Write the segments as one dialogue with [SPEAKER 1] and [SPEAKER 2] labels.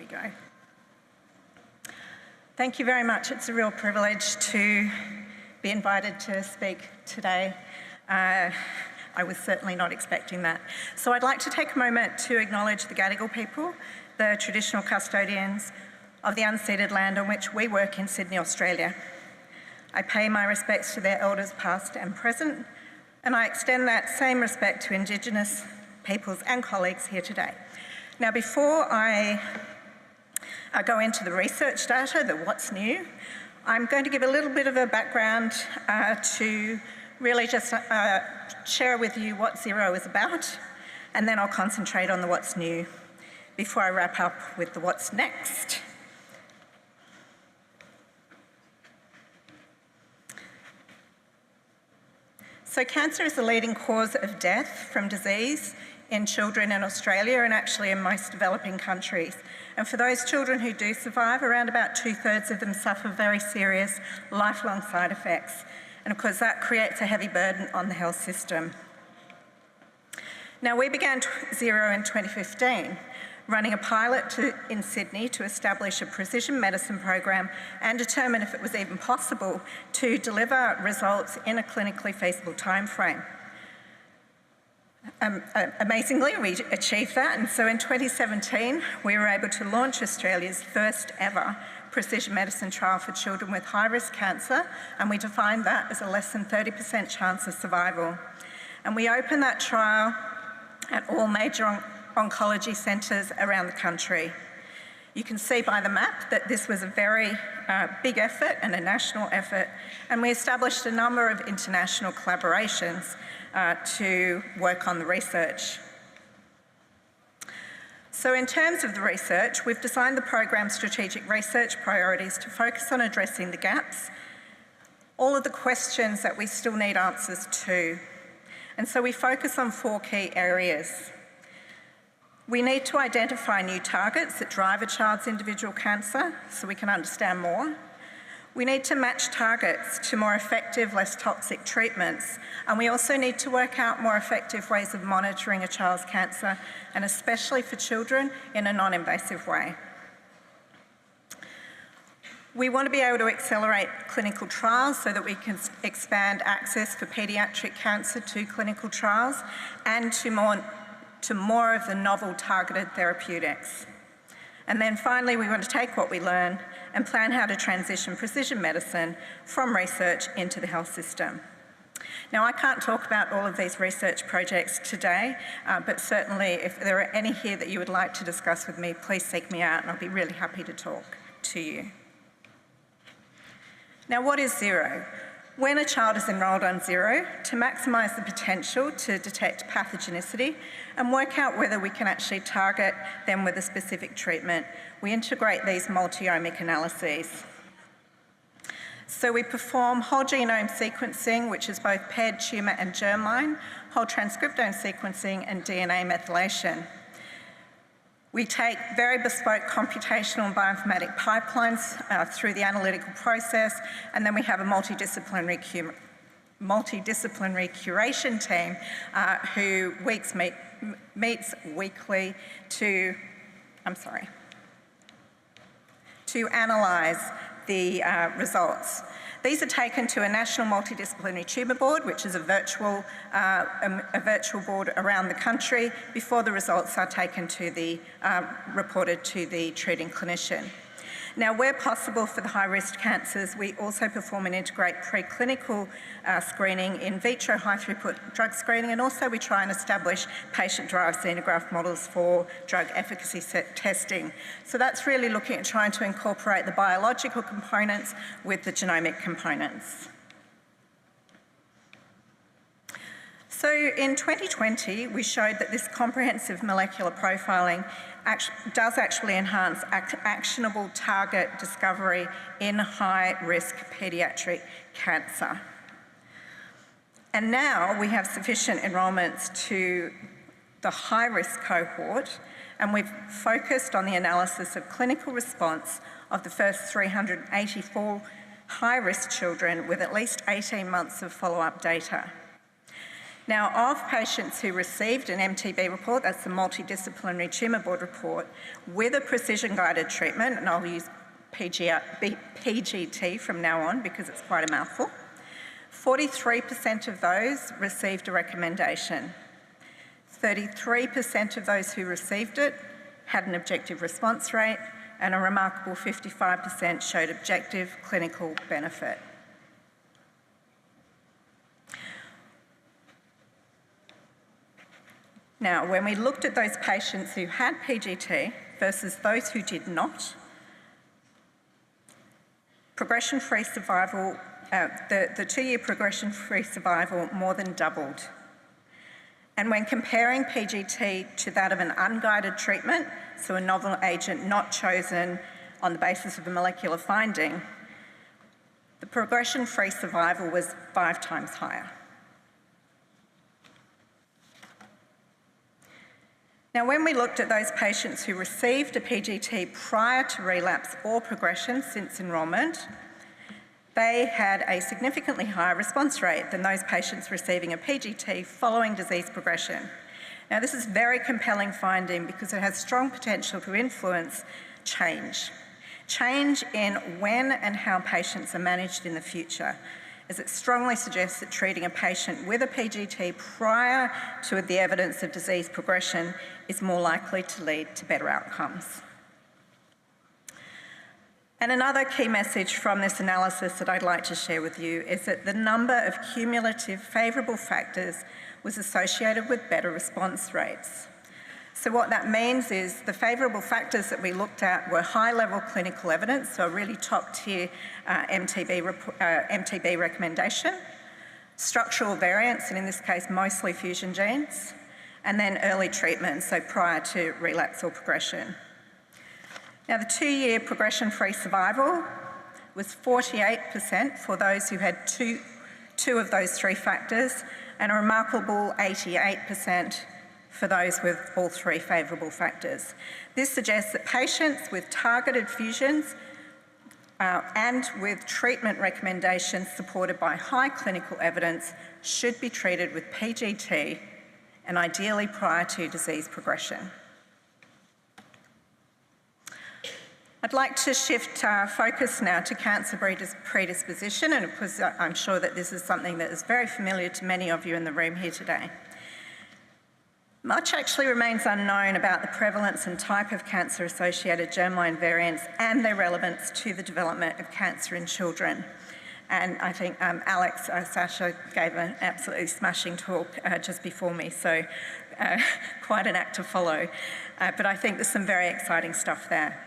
[SPEAKER 1] we go. Thank you very much. It's a real privilege to be invited to speak today. I was certainly not expecting that. So I'd like to take a moment to acknowledge the Gadigal people, the traditional custodians of the unceded land on which we work in Sydney, Australia. I pay my respects to their elders past and present, and I extend that same respect to Indigenous peoples and colleagues here today. Now, before I go into the research data, the what's new, I'm going to give a little bit of a background to really just share with you what Zero is about, and then I'll concentrate on the what's new before I wrap up with the what's next. So cancer is the leading cause of death from disease in children in Australia and actually in most developing countries. And for those children who do survive, around about 2/3 of them suffer very serious lifelong side effects. And of course that creates a heavy burden on the health system. Now, we began Zero in 2015, running a pilot in Sydney to establish a precision medicine program and determine if it was even possible to deliver results in a clinically feasible timeframe. Amazingly, we achieved that, and so in 2017, we were able to launch Australia's first ever precision medicine trial for children with high-risk cancer, and we defined that as a less than 30% chance of survival. And we opened that trial at all major oncology centres around the country. You can see by the map that this was a very big effort and a national effort, and we established a number of international collaborations to work on the research. So in terms of the research, we've designed the program's strategic research priorities to focus on addressing the gaps, all of the questions that we still need answers to. And so we focus on 4 key areas. We need to identify new targets that drive a child's individual cancer so we can understand more. We need to match targets to more effective, less toxic treatments. And we also need to work out more effective ways of monitoring a child's cancer, and especially for children, in a non-invasive way. We want to be able to accelerate clinical trials so that we can expand access for paediatric cancer to clinical trials and to more of the novel targeted therapeutics. And then finally, we want to take what we learn and plan how to transition precision medicine from research into the health system. Now, I can't talk about all of these research projects today, but certainly if there are any here that you would like to discuss with me, please seek me out and I'll be really happy to talk to you. Now, what is Zero? When a child is enrolled on Zero, to maximise the potential to detect pathogenicity and work out whether we can actually target them with a specific treatment, we integrate these multi-omic analyses. So we perform whole genome sequencing, which is both paired tumour and germline, whole transcriptome sequencing and DNA methylation. We take very bespoke computational and bioinformatic pipelines through the analytical process, and then we have a multidisciplinary curation team who meets weekly to analyse the results. These are taken to a national multidisciplinary tumour board, which is a virtual board around the country, before the results are taken to the reported to the treating clinician. Now, where possible for the high-risk cancers, we also perform and integrate preclinical screening, in vitro high-throughput drug screening, and also we try and establish patient-derived xenograft models for drug efficacy testing. So that's really looking at trying to incorporate the biological components with the genomic components. So in 2020, we showed that this comprehensive molecular profiling does actually enhance actionable target discovery in high-risk paediatric cancer. And now we have sufficient enrolments to the high-risk cohort, and we've focused on the analysis of clinical response of the first 384 high-risk children with at least 18 months of follow-up data. Now, of patients who received an MTB report, that's the Multidisciplinary Tumour Board report, with a precision-guided treatment, and I'll use PGT from now on because it's quite a mouthful, 43% of those received a recommendation. 33% of those who received it had an objective response rate, and a remarkable 55% showed objective clinical benefit. Now, when we looked at those patients who had PGT versus those who did not, progression-free survival, the 2-year progression-free survival more than doubled. And when comparing PGT to that of an unguided treatment, so a novel agent not chosen on the basis of a molecular finding, the progression-free survival was 5 times higher. Now, when we looked at those patients who received a PGT prior to relapse or progression since enrolment, they had a significantly higher response rate than those patients receiving a PGT following disease progression. Now, this is a very compelling finding because it has strong potential to influence change. Change in when and how patients are managed in the future, as it strongly suggests that treating a patient with a PGT prior to the evidence of disease progression is more likely to lead to better outcomes. And another key message from this analysis that I'd like to share with you is that the number of cumulative favourable factors was associated with better response rates. So what that means is the favourable factors that we looked at were high-level clinical evidence, so a really top-tier MTB recommendation, structural variants, and in this case mostly fusion genes, and then early treatment, so prior to relapse or progression. Now, the 2-year progression-free survival was 48% for those who had two of those 3 factors, and a remarkable 88% for those with all 3 favourable factors. This suggests that patients with targeted fusions and with treatment recommendations supported by high clinical evidence should be treated with PGT, and ideally prior to disease progression. I'd like to shift focus now to cancer predisposition, and of course I'm sure that this is something that is very familiar to many of you in the room here today. Much actually remains unknown about the prevalence and type of cancer-associated germline variants and their relevance to the development of cancer in children. And I think Alex Sasha gave an absolutely smashing talk just before me, so quite an act to follow. But I think there's some very exciting stuff there.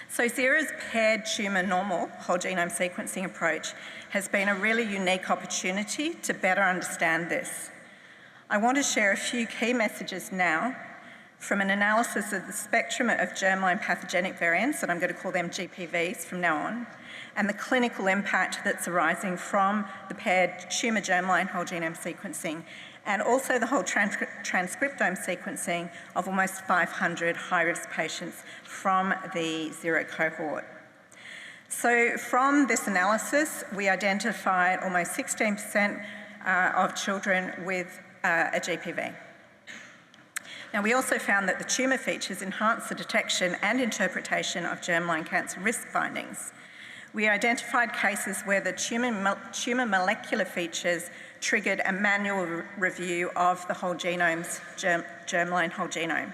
[SPEAKER 1] So Xera's paired tumour normal whole genome sequencing approach has been a really unique opportunity to better understand this. I want to share a few key messages now from an analysis of the spectrum of germline pathogenic variants, and I'm going to call them GPVs from now on, and the clinical impact that's arising from the paired tumour germline whole genome sequencing, and also the whole transcriptome sequencing of almost 500 high-risk patients from the Xera cohort. So from this analysis, we identified almost 16% of children with a GPV. Now, we also found that the tumour features enhance the detection and interpretation of germline cancer risk findings. We identified cases where the tumour molecular features triggered a manual review of the whole genome's germline whole genome.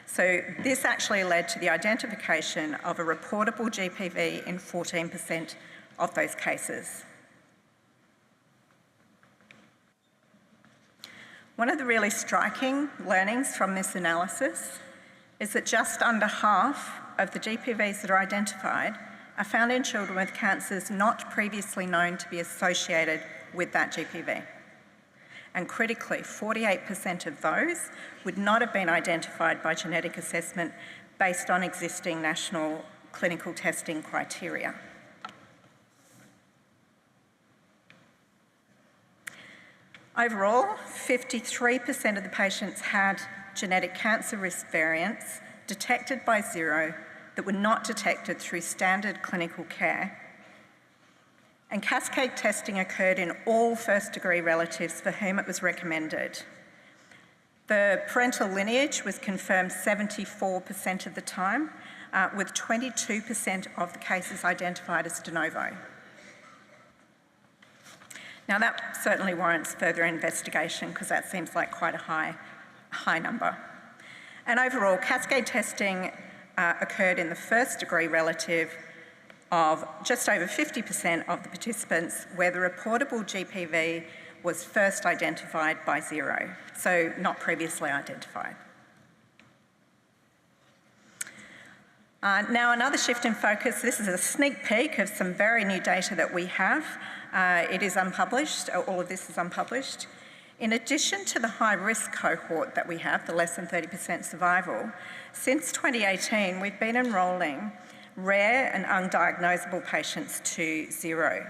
[SPEAKER 1] So this actually led to the identification of a reportable GPV in 14% of those cases. One of the really striking learnings from this analysis is that just under half of the GPVs that are identified are found in children with cancers not previously known to be associated with that GPV. And critically, 48% of those would not have been identified by genetic assessment based on existing national clinical testing criteria. Overall, 53% of the patients had genetic cancer risk variants detected by Xera that were not detected through standard clinical care. And cascade testing occurred in all first-degree relatives for whom it was recommended. The parental lineage was confirmed 74% of the time, with 22% of the cases identified as de novo. Now that certainly warrants further investigation because that seems like quite a high number. And overall, cascade testing occurred in the first-degree relative of just over 50% of the participants where the reportable GPV was first identified by 0, so not previously identified. Now another shift in focus, this is a sneak peek of some very new data that we have. It is unpublished, all of this is unpublished. In addition to the high-risk cohort that we have, the less than 30% survival, since 2018 we've been enrolling rare and undiagnosable patients to 0.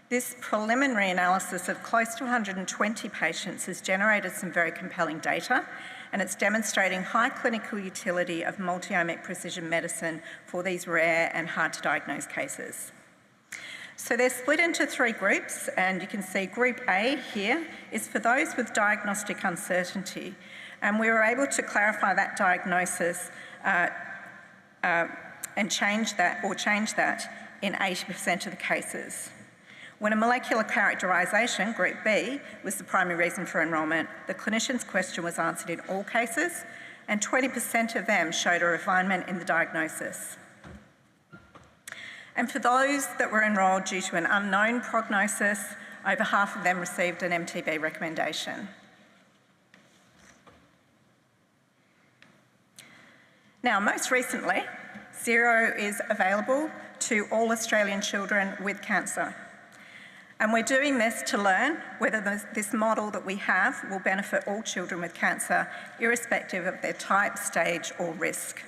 [SPEAKER 1] This preliminary analysis of close to 120 patients has generated some very compelling data, and it's demonstrating high clinical utility of multi-omic precision medicine for these rare and hard-to-diagnose cases. So they're split into 3 groups, and you can see Group A here is for those with diagnostic uncertainty, and we were able to clarify that diagnosis and change that in 80% of the cases. When a molecular characterisation, Group B, was the primary reason for enrolment, the clinician's question was answered in all cases, and 20% of them showed a refinement in the diagnosis. And for those that were enrolled due to an unknown prognosis, over half of them received an MTB recommendation. Now, most recently, 0 is available to all Australian children with cancer. And we're doing this to learn whether this model that we have will benefit all children with cancer, irrespective of their type, stage, or risk.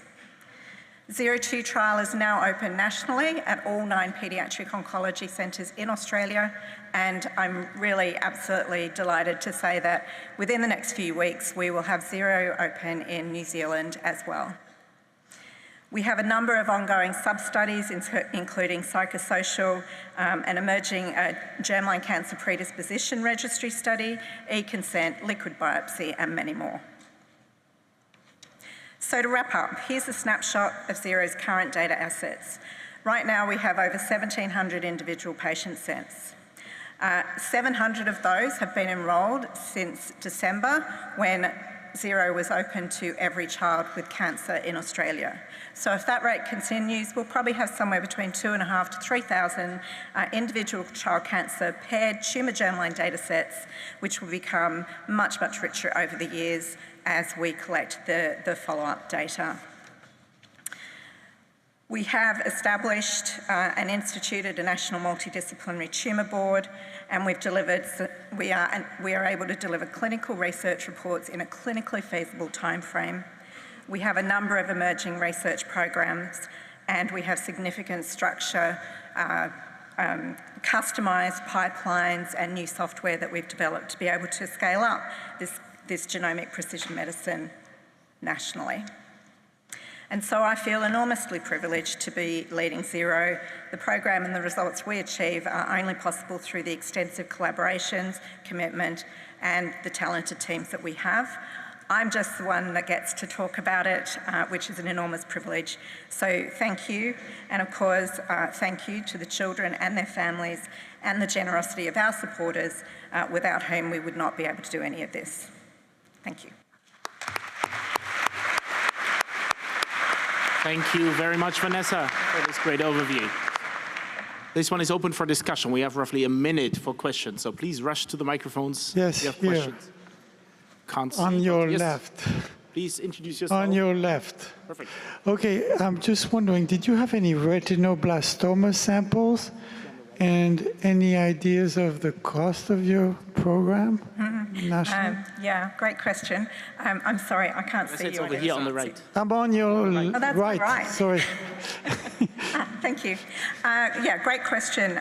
[SPEAKER 1] 02 trial is now open nationally at all 9 paediatric oncology centres in Australia, and I'm really absolutely delighted to say that within the next few weeks we will have 0 open in New Zealand as well. We have a number of ongoing sub-studies, including psychosocial, an emerging germline cancer predisposition registry study, e-consent, liquid biopsy, and many more. So to wrap up, here's a snapshot of 0's current data assets. Right now we have over 1,700 individual patient sets. 700 of those have been enrolled since December, when 0 was open to every child with cancer in Australia. So if that rate continues, we'll probably have somewhere between 2,500 to 3,000 individual child cancer paired tumour germline data sets, which will become much, much richer over the years as we collect the follow-up data. We have established and instituted a national multidisciplinary tumour board, and we are able to deliver clinical research reports in a clinically feasible timeframe. We have a number of emerging research programs, and we have significant structure, customised pipelines and new software that we've developed to be able to scale up this genomic precision medicine nationally. And so I feel enormously privileged to be leading 0. The program and the results we achieve are only possible through the extensive collaborations, commitment, and the talented teams that we have. I'm just the one that gets to talk about it, which is an enormous privilege. So thank you, and of course, thank you to the children and their families and the generosity of our supporters, without whom we would not be able to do any of this. Thank you.
[SPEAKER 2] Thank you very much, Vanessa, for this great overview. This one is open for discussion. We have roughly a minute for questions, so please rush to the microphones.
[SPEAKER 3] Yes,
[SPEAKER 2] if you have
[SPEAKER 3] here.
[SPEAKER 2] questions. Can't see,
[SPEAKER 3] On your
[SPEAKER 2] yes.
[SPEAKER 3] left.
[SPEAKER 2] Please introduce yourself.
[SPEAKER 3] On your left.
[SPEAKER 2] Perfect.
[SPEAKER 3] Okay, I'm just wondering, did you have any retinoblastoma samples? And any ideas of the cost of your program? National?
[SPEAKER 1] Yeah, great question. I'm sorry, I can't see
[SPEAKER 2] It's
[SPEAKER 1] you.
[SPEAKER 2] over here on the right.
[SPEAKER 3] I'm on your
[SPEAKER 1] that's
[SPEAKER 3] right.
[SPEAKER 1] right.
[SPEAKER 3] Sorry.
[SPEAKER 1] Thank you. Yeah, great question.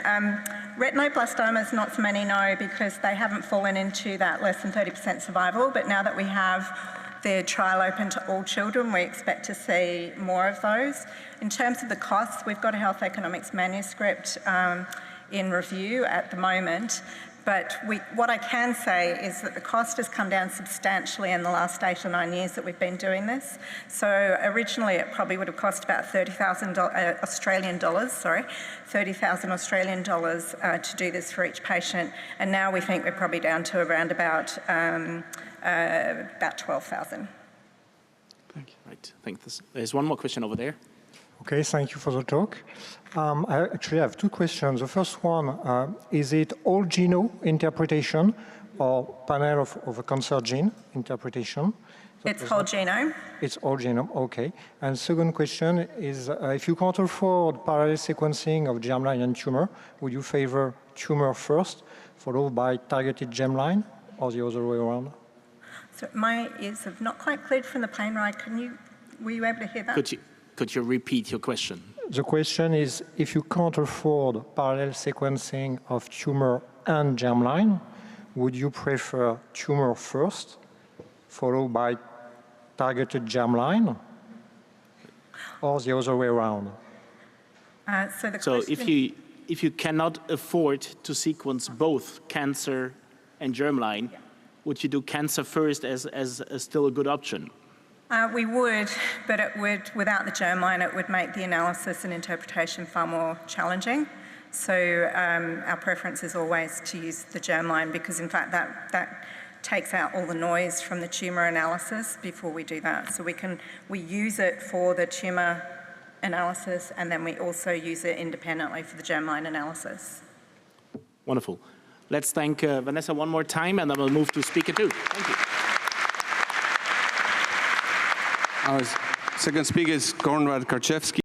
[SPEAKER 1] Retinoblastomas, not so many know because they haven't fallen into that less than 30% survival, but now that we have the trial open to all children, we expect to see more of those. In terms of the costs, we've got a health economics manuscript. in review at the moment. But what I can say is that the cost has come down substantially in the last 8 or 9 years that we've been doing this. So originally it probably would have cost about $30,000 Australian dollars, $30,000 Australian dollars to do this for each patient. And now we think we're probably down to around about 12,000.
[SPEAKER 2] Thank you. Right. I think there's one more question over there.
[SPEAKER 4] Okay, thank you for the talk. I actually have two questions. The first one, is it whole genome interpretation or panel of a cancer gene interpretation?
[SPEAKER 1] It's whole genome.
[SPEAKER 4] It's whole genome, okay. And second question is, if you can't afford parallel sequencing of germline and tumor, would you favor tumor first, followed by targeted germline, or the other way around?
[SPEAKER 1] So my ears have not quite cleared from the plane ride. Were you able to hear that?
[SPEAKER 2] Could you repeat your question?
[SPEAKER 4] The question is, if you can't afford parallel sequencing of tumor and germline, would you prefer tumor first, followed by targeted germline, or the other way around?
[SPEAKER 2] So if you cannot afford to sequence both cancer and germline, would you do cancer first as still a good option?
[SPEAKER 1] We would, but it would, without the germline, it would make the analysis and interpretation far more challenging. So our preference is always to use the germline because, in fact, that takes out all the noise from the tumour analysis before we do that. So we use it for the tumour analysis, and then we also use it independently for the germline analysis.
[SPEAKER 2] Wonderful. Let's thank Vanessa one more time, and then we'll move to speaker 2. Thank you.
[SPEAKER 5] Our second speaker is Konrad Karczewski.